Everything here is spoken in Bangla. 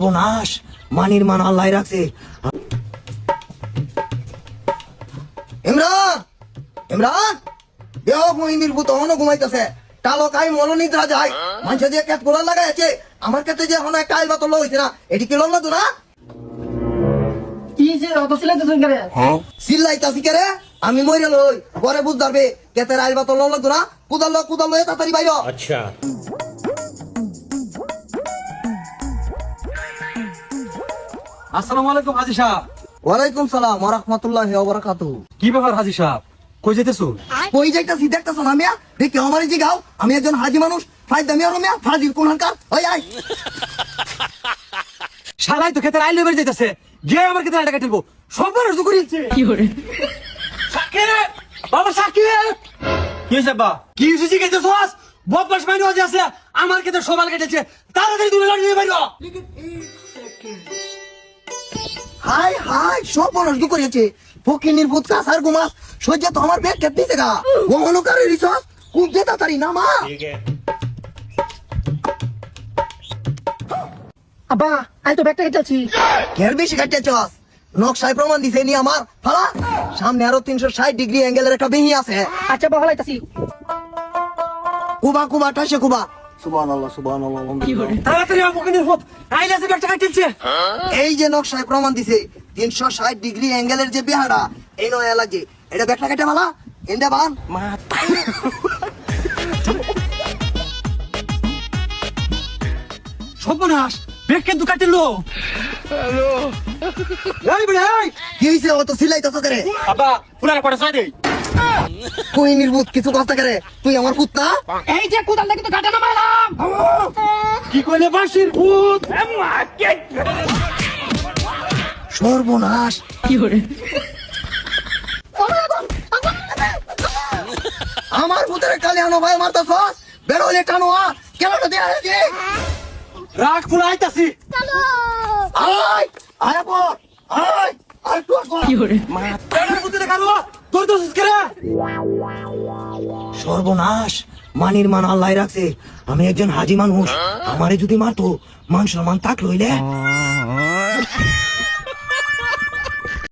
সর্বনাশ, মানির মান আল্লাহ রাখছে। ইমরান, ইমরান, দেহ মহিনীর ভূত অন ঘুমাইতেছে। কালো কাই মনোনিদ্রা যায়, মানুষ দিয়ে ক্যাট গোলা লাগাইছে। আমার কাছে যে এখন একটা আইল বাতল হইছে না, এটি কি লড়লো তো না? কি যে অত সিলাইতেছেন কেন? সিল্লাইতাছি কে রে? আমি মইরা লই, পরে বুঝ ধরবে কেতের আইল বাতল লড়লো তো না। কুদাল তাড়াতাড়ি বাইর। আচ্ছা, আসসালামু আলাইকুম হাজি সাহেব। ওয়ালাইকুম সালাম ওয়া রাহমাতুল্লাহি ওয়া বারাকাতুহু। কি ব্যাপার হাজি সাহেব, কই যেতেছো? কই যাইতাছি দেখতাছ না মিয়া? দেখি আমারে জিগাও, আমি একজন হাজি মানুষ। ফায়দা মিয়া রো মিয়া, ফাজিল কোনহানকার। ওই আই। শালাই তো খেতে আইলে বের যাইতাছে, গিয়ে আমার খেতে আইটা কাটিলবো। সব বড় তো করিছে। কি করে? সাকিব, বাবা সাকিব, কি হইছে বা? কি হইছে জিগাইতেছস? বদমাশ মাইনো আছে, আমার খেতে সবাল কেটেছে। তাড়াতাড়ি তুমি লড়িয়ে বাইরো। হাই হাই, সব বড় দু করেছে। ফকিনির ভূত কাসার গুমাস সহ্য তো আমার পেট কেটে গা। ওহনকারে রিসস কুদ দে তাড়াতাড়ি নামা। ঠিক আছে। আব্বা, আই তো ব্যাগটা কেটেছি। কের বেশি কাটতেছস? নকশায় প্রমাণ দিছে নি আমার ফালা। সামনে আরো 360 ডিগ্রি অ্যাঙ্গেলের একটা বেহি আছে। আচ্ছা বহলাইতাছি। কুবা কুবা টাসে কুবা। সুবহানাল্লাহ সুবহানাল্লাহ। কি করে? তাড়াতাড়ি আমাকে ফোন আইলে যে ব্যাগটা কাটিছে। এই যে নকশায় প্রমাণ দিছে 360 ডিগ্রি অ্যাঙ্গেলের যে বেহারা, এই নয় লাগে। এটা ব্যাগটা কেটে মালা ইন্দা বান। সর্বনাশ, ব্যাগ কিন্তু কাটিলো। হ্যালো, এই বড় এই, কি হইছে? অত সিলাইতাছ করে? বাবা পুরানা পড়া সাই দেই। কই নির্বুত কিছু কথা করে? তুই আমার পুত না? এই যে কোদাল দেখি তো ঘাটে নামাইলাম। কি কইলে বাসির ভূত? সর্বনাশ। কি করে? আমার ভূতের কালে আনো ভাই মারতাছ। বের হইলে টানো কেলাটা দেয়া হয়েছে। রাগ ফুল আইতাছি। আয় আয় পর আয় আয় তোর কি করে? বেড়ার ভূতে দেখানো তোর তো করে। সর্বনাশ, মানির মান আল্লাহ রাখছে। আমি একজন হাজি মানুষ, আমারে যদি মারতো মান সম্মান থাকলো হইলে।